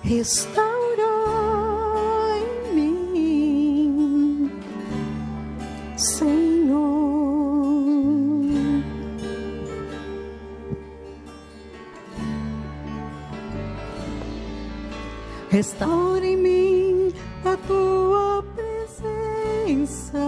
restaura em mim, Senhor. Restaura em mim a tua presença,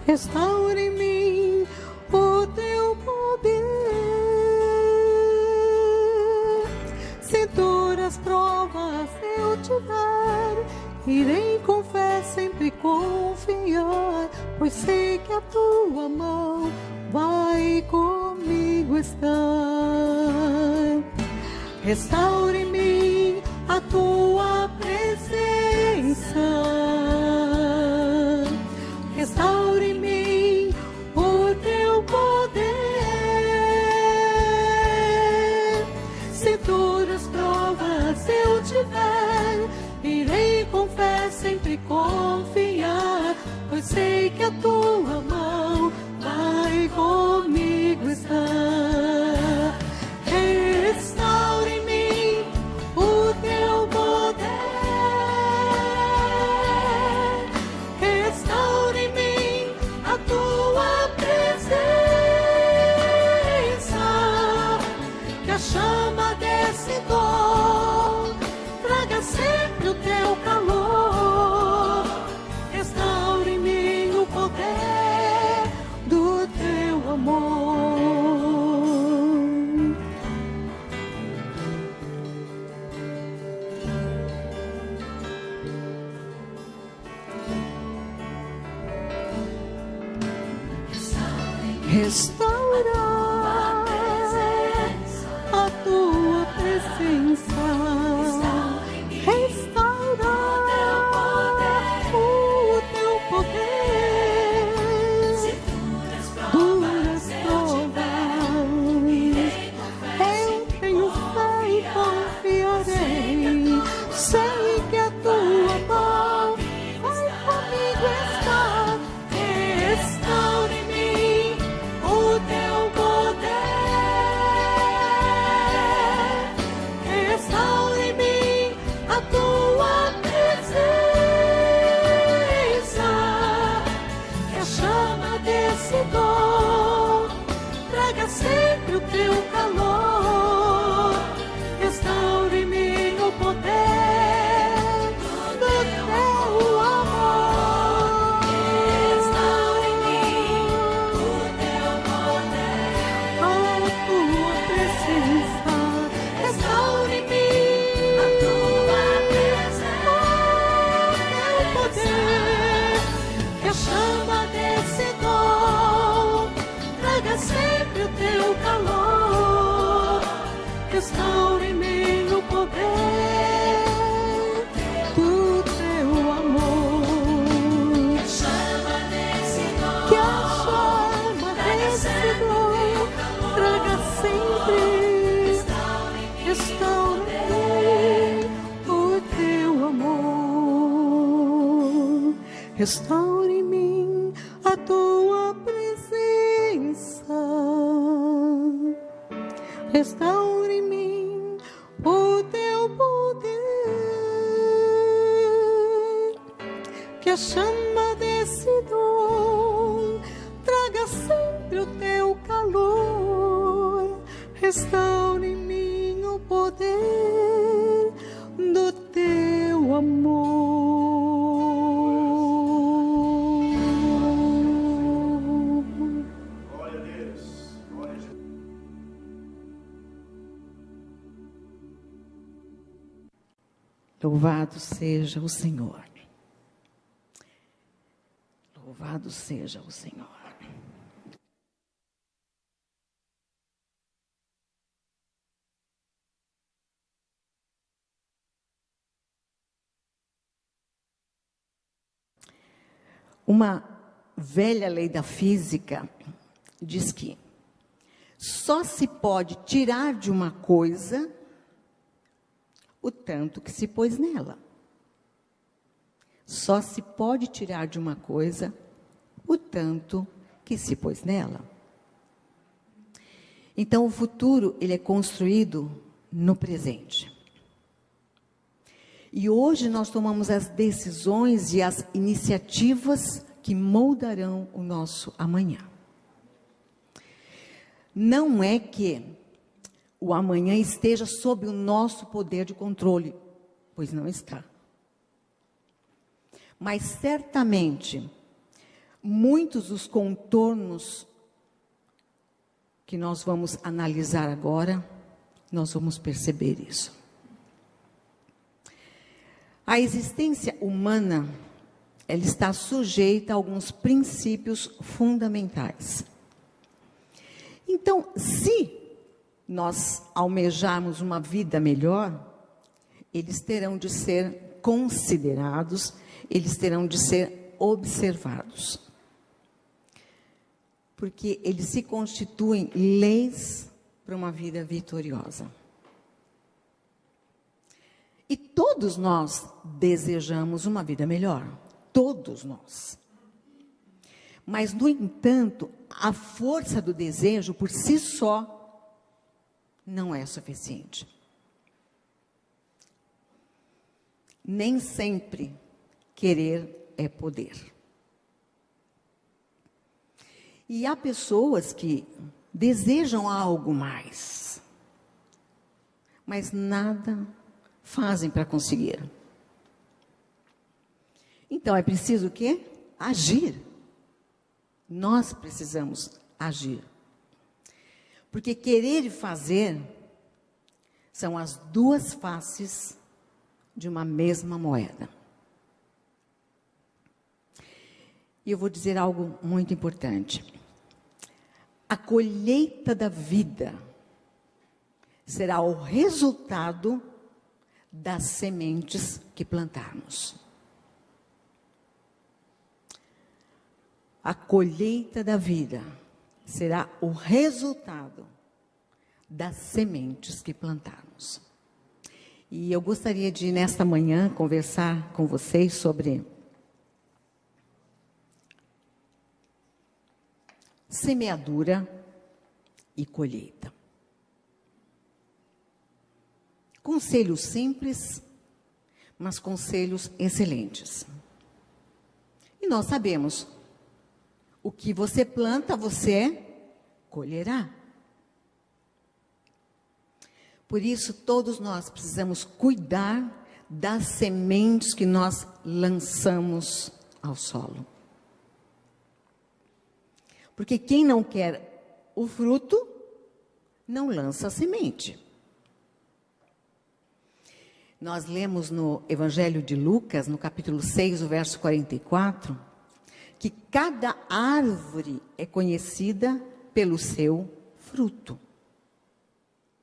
restaura em mim o teu poder. Se duras provas eu tiver, irei com fé sempre confiar, pois sei que a tua mão vai comigo estar. Restaure em mim a tua presença, restaure em mim o teu poder. Se duras provas eu tiver, irei com fé sempre confiar, pois sei que a tua mão vai comigo estar. Restaure em mim o teu poder, restaure em mim a tua presença, que a chama desse dom traga sempre o teu calor. Restaure em mim o poder do teu amor. Restaura a tua presença, restaura o teu poder. Duras provas eu tenho fé e confiarei, sei que a tua mão vai comigo estar. Restaure em mim o teu poder, restaure em mim a tua presença, que a chama desse dom traga sempre o teu calor. Restaure em mim o poder do teu amor. Restaure em mim o teu poder, a tua presença. Restaure em mim a tua presença, o teu poder, que a chama desse dom traga sempre o teu calor. Restaure em mim o poder do teu amor. Que a chama desse dom traga sempre, restaure em mim o teu amor. Restaure em mim a tua presença, restaure em mim o teu poder, que a chama desse dom traga sempre o teu calor. Restaure em mim o poder do teu amor. Glória a Deus. Glória a Jesus. Louvado seja o Senhor. Louvado seja o Senhor. Uma velha lei da física diz que só se pode tirar de uma coisa o tanto que se pôs nela. Só se pode tirar de uma coisa o tanto que se pôs nela. Então, o futuro, ele é construído no presente. E hoje nós tomamos as decisões e as iniciativas que moldarão o nosso amanhã. Não é que o amanhã esteja sob o nosso poder de controle, pois não está. Mas certamente, muitos dos contornos que nós vamos analisar agora, nós vamos perceber isso. A existência humana, ela está sujeita a alguns princípios fundamentais. Então, se nós almejarmos uma vida melhor, eles terão de ser considerados, eles terão de ser observados. Porque eles se constituem leis para uma vida vitoriosa. E todos nós desejamos uma vida melhor. Todos nós. Mas, no entanto, a força do desejo por si só não é suficiente. Nem sempre querer é poder. E há pessoas que desejam algo mais, mas nada fazem para conseguir. Então é preciso o quê? Agir. Nós precisamos agir. Porque querer e fazer são as duas faces de uma mesma moeda. E eu vou dizer algo muito importante. A colheita da vida será o resultado das sementes que plantarmos. A colheita da vida será o resultado das sementes que plantarmos. E eu gostaria de, nesta manhã, conversar com vocês sobre semeadura e colheita. Conselhos simples, mas conselhos excelentes. E nós sabemos, o que você planta, você colherá. Por isso, todos nós precisamos cuidar das sementes que nós lançamos ao solo. Porque quem não quer o fruto, não lança a semente. Nós lemos no Evangelho de Lucas, no capítulo 6, o verso 44, que cada árvore é conhecida pelo seu fruto.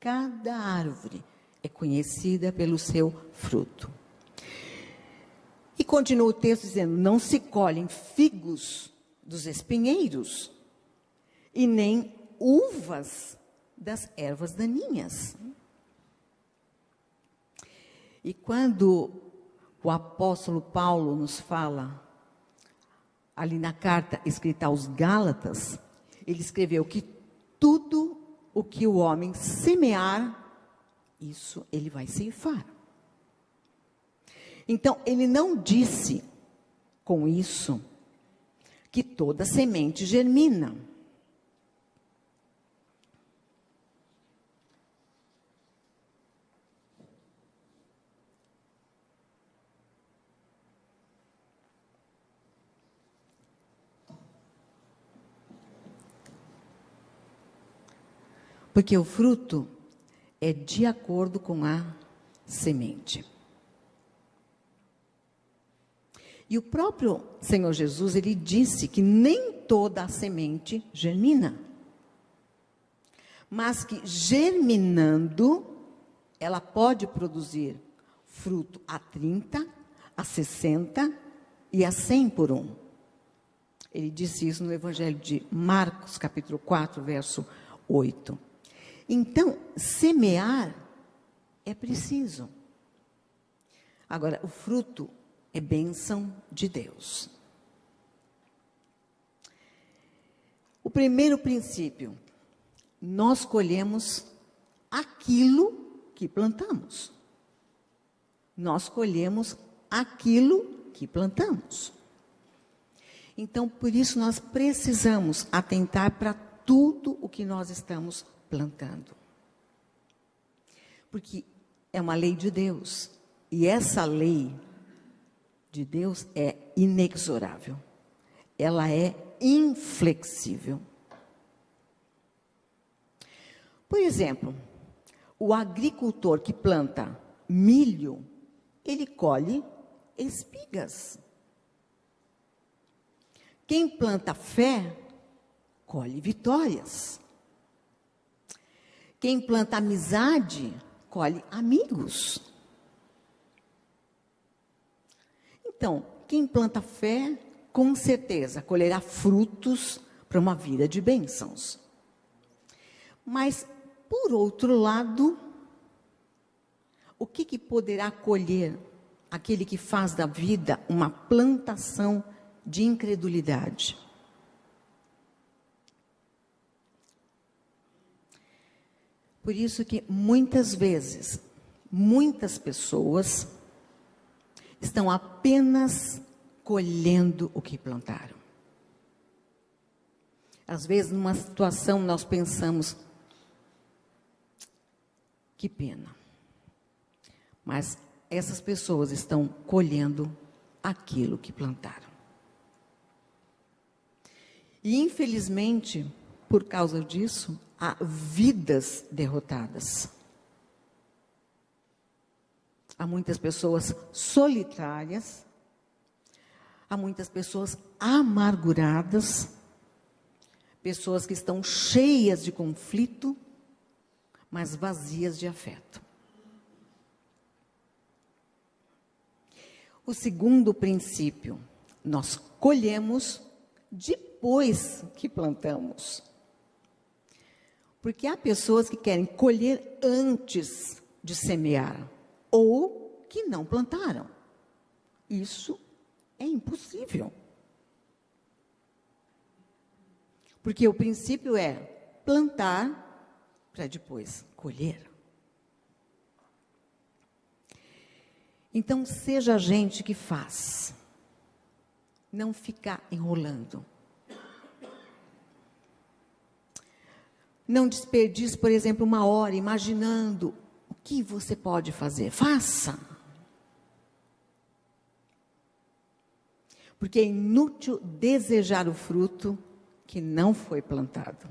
Cada árvore é conhecida pelo seu fruto. E continua o texto dizendo, não se colhem figos dos espinheiros, e nem uvas das ervas daninhas. E quando o apóstolo Paulo nos fala, ali na carta escrita aos Gálatas, ele escreveu que tudo o que o homem semear, isso ele vai ceifar. Então, ele não disse com isso que toda semente germina. Porque o fruto é de acordo com a semente. E o próprio Senhor Jesus, ele disse que nem toda a semente germina. Mas que germinando, ela pode produzir fruto a 30, a 60 e a 100 por um. Ele disse isso no Evangelho de Marcos, capítulo 4, verso 8. Então, semear é preciso. Agora, o fruto é bênção de Deus. O primeiro princípio, nós colhemos aquilo que plantamos. Nós colhemos aquilo que plantamos. Então, por isso, nós precisamos atentar para tudo o que nós estamos plantando. Porque é uma lei de Deus. E essa lei de Deus é inexorável. Ela é inflexível. Por exemplo, o agricultor que planta milho, ele colhe espigas. Quem planta fé, colhe vitórias. Quem planta amizade, colhe amigos. Então, quem planta fé, com certeza, colherá frutos para uma vida de bênçãos. Mas, por outro lado, o que poderá colher aquele que faz da vida uma plantação de incredulidade? Por isso que muitas vezes, muitas pessoas estão apenas colhendo o que plantaram. Às vezes, numa situação, nós pensamos, que pena. Mas essas pessoas estão colhendo aquilo que plantaram. E, infelizmente, por causa disso, há vidas derrotadas. Há muitas pessoas solitárias, há muitas pessoas amarguradas, pessoas que estão cheias de conflito, mas vazias de afeto. O segundo princípio, nós colhemos depois que plantamos. Porque há pessoas que querem colher antes de semear, ou que não plantaram. Isso é impossível. Porque o princípio é plantar para depois colher. Então, seja a gente que faz. Não ficar enrolando. Não desperdice, por exemplo, 1 hora imaginando o que você pode fazer. Faça. Porque é inútil desejar o fruto que não foi plantado.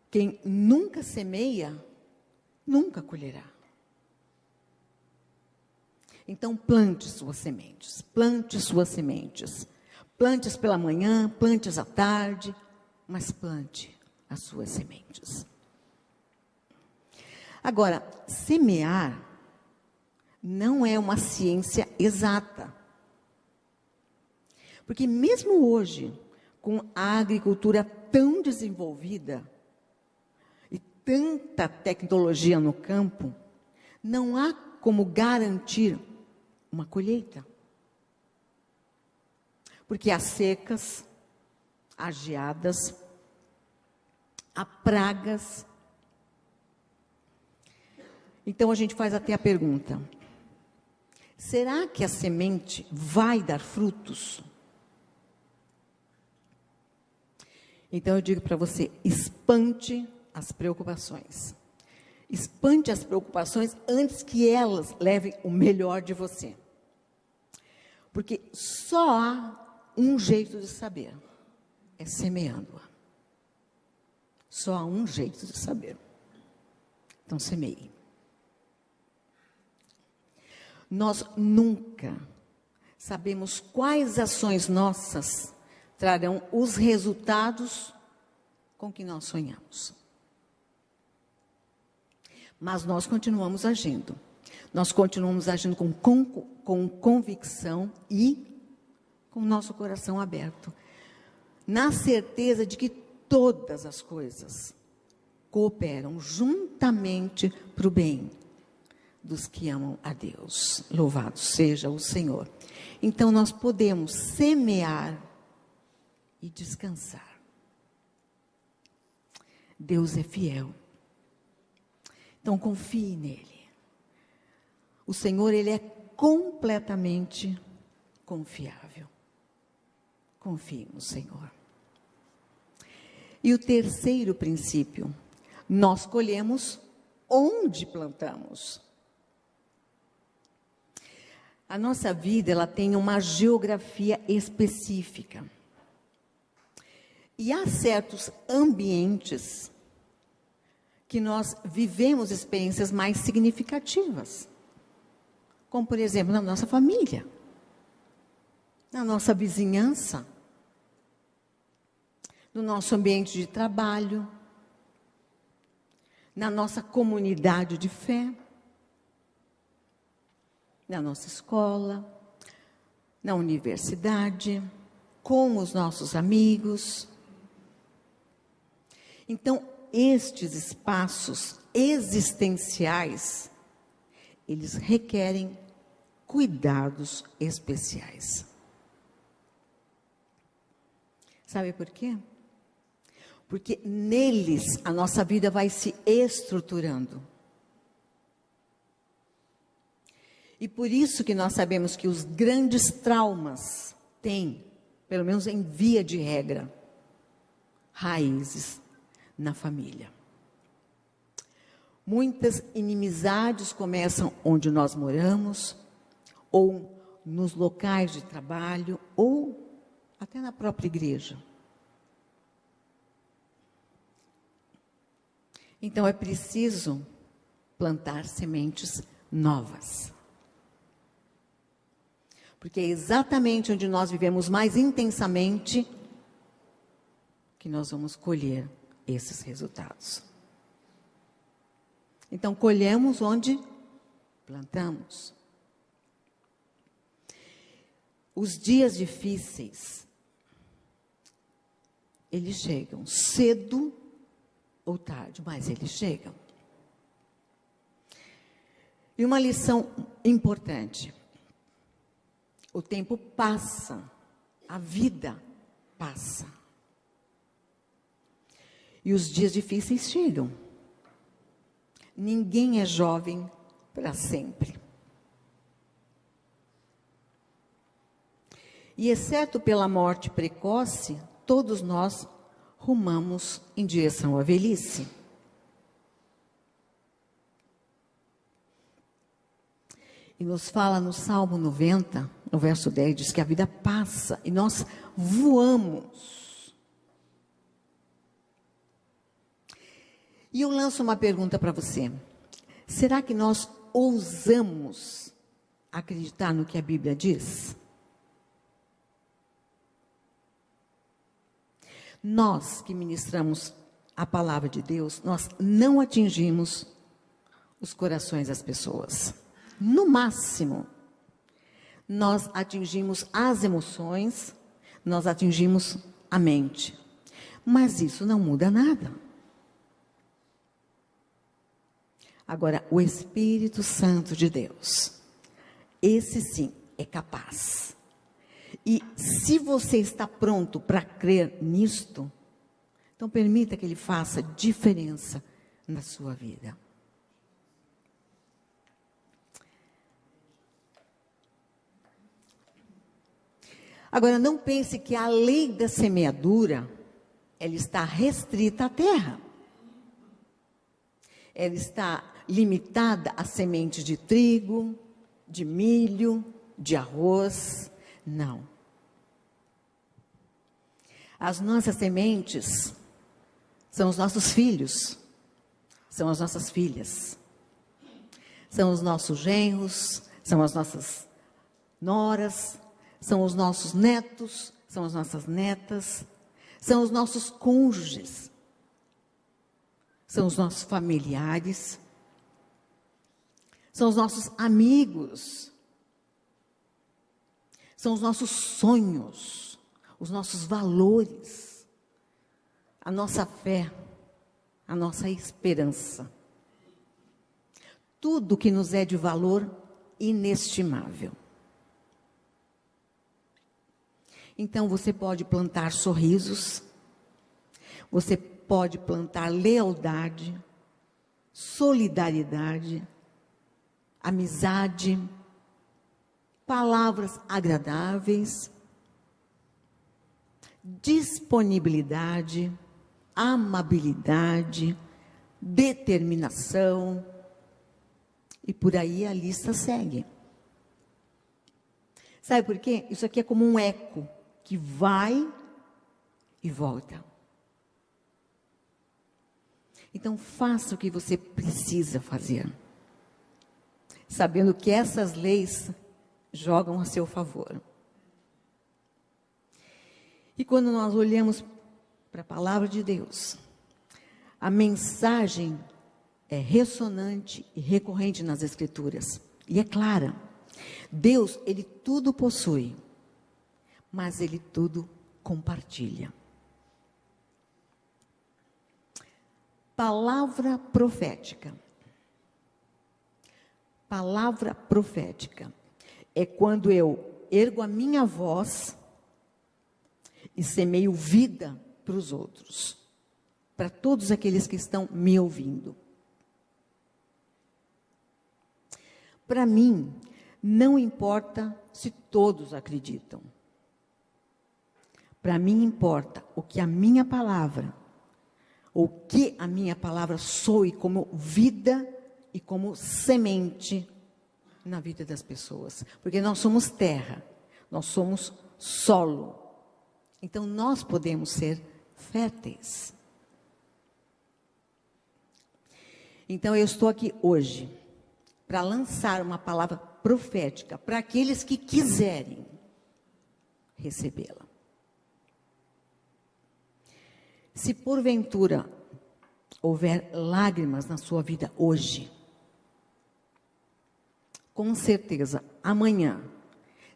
Quem nunca semeia, nunca colherá. Então, plante suas sementes. Plante suas sementes. Plante-as pela manhã, plante-as à tarde, mas plante as suas sementes. Agora, semear não é uma ciência exata. Porque mesmo hoje, com a agricultura tão desenvolvida e tanta tecnologia no campo, não há como garantir uma colheita. Porque há secas, há geadas, há pragas. Então a gente faz até a pergunta: será que a semente vai dar frutos? Então eu digo para você, espante as preocupações. Espante as preocupações antes que elas levem o melhor de você. Porque só há um jeito de saber, é semeando-a. Só há um jeito de saber. Então semeie. Nós nunca sabemos quais ações nossas trarão os resultados com que nós sonhamos. Mas nós continuamos agindo. Nós continuamos agindo com convicção e com o nosso coração aberto. Na certeza de que todas as coisas cooperam juntamente para o bem dos que amam a Deus. Louvado seja o Senhor. Então nós podemos semear e descansar. Deus é fiel. Então confie nele. O Senhor, ele é completamente confiável. Confie no Senhor. E o terceiro princípio, nós colhemos onde plantamos. A nossa vida, ela tem uma geografia específica. E há certos ambientes que nós vivemos experiências mais significativas. Como, por exemplo, na nossa família, na nossa vizinhança, no nosso ambiente de trabalho, na nossa comunidade de fé, na nossa escola, na universidade, com os nossos amigos. Então, estes espaços existenciais, eles requerem cuidados especiais. Sabe por quê? Porque neles a nossa vida vai se estruturando. E por isso que nós sabemos que os grandes traumas têm, pelo menos em via de regra, raízes na família. Muitas inimizades começam onde nós moramos, ou nos locais de trabalho, ou até na própria igreja. Então é preciso plantar sementes novas. Porque é exatamente onde nós vivemos mais intensamente que nós vamos colher esses resultados. Então, colhemos onde plantamos. Os dias difíceis, eles chegam cedo ou tarde, mas eles chegam. E uma lição importante: o tempo passa, a vida passa. E os dias difíceis chegam. Ninguém é jovem para sempre. E exceto pela morte precoce, todos nós rumamos em direção à velhice. E nos fala no Salmo 90, no verso 10, diz que a vida passa e nós voamos. E eu lanço uma pergunta para você. Será que nós ousamos acreditar no que a Bíblia diz? Nós que ministramos a palavra de Deus, nós não atingimos os corações das pessoas. No máximo, nós atingimos as emoções, nós atingimos a mente. Mas isso não muda nada. Agora, o Espírito Santo de Deus, esse sim é capaz. E se você está pronto para crer nisto, então permita que ele faça diferença na sua vida. Agora, não pense que a lei da semeadura, ela está restrita à terra. Ela está limitada a sementes de trigo, de milho, de arroz. Não. As nossas sementes são os nossos filhos, são as nossas filhas, são os nossos genros, são as nossas noras, são os nossos netos, são as nossas netas, são os nossos cônjuges, são os nossos familiares, são os nossos amigos, são os nossos sonhos, os nossos valores, a nossa fé, a nossa esperança. Tudo que nos é de valor inestimável. Então você pode plantar sorrisos, você pode plantar lealdade, solidariedade, amizade, palavras agradáveis, disponibilidade, amabilidade, determinação, e por aí a lista segue. Sabe por quê? Isso aqui é como um eco que vai e volta. Então, faça o que você precisa fazer, sabendo que essas leis jogam a seu favor. E quando nós olhamos para a palavra de Deus, a mensagem é ressonante e recorrente nas Escrituras, e é clara. Deus, Ele tudo possui, mas Ele tudo compartilha. Palavra profética. Palavra profética é quando eu ergo a minha voz e semeio vida para os outros, para todos aqueles que estão me ouvindo. Para mim, não importa se todos acreditam. Para mim importa o que a minha palavra, soe como vida e como semente na vida das pessoas. Porque nós somos terra, nós somos solo. Então nós podemos ser férteis. Então eu estou aqui hoje para lançar uma palavra profética para aqueles que quiserem recebê-la. Se porventura houver lágrimas na sua vida hoje, com certeza amanhã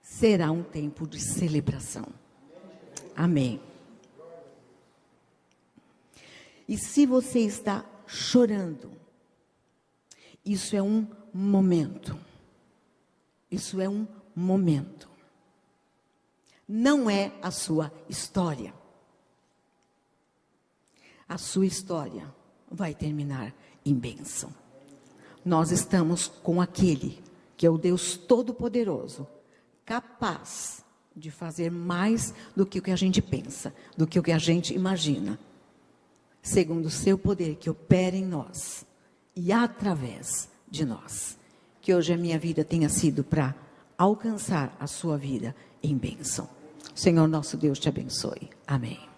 será um tempo de celebração. Amém. E se você está chorando, isso é um momento. Isso é um momento. Não é a sua história. A sua história vai terminar em bênção. Nós estamos com aquele que é o Deus Todo-Poderoso, capaz de fazer mais do que o que a gente pensa, do que o que a gente imagina, segundo o seu poder que opera em nós e através de nós. Que hoje a minha vida tenha sido para alcançar a sua vida em bênção. Senhor nosso Deus te abençoe. Amém.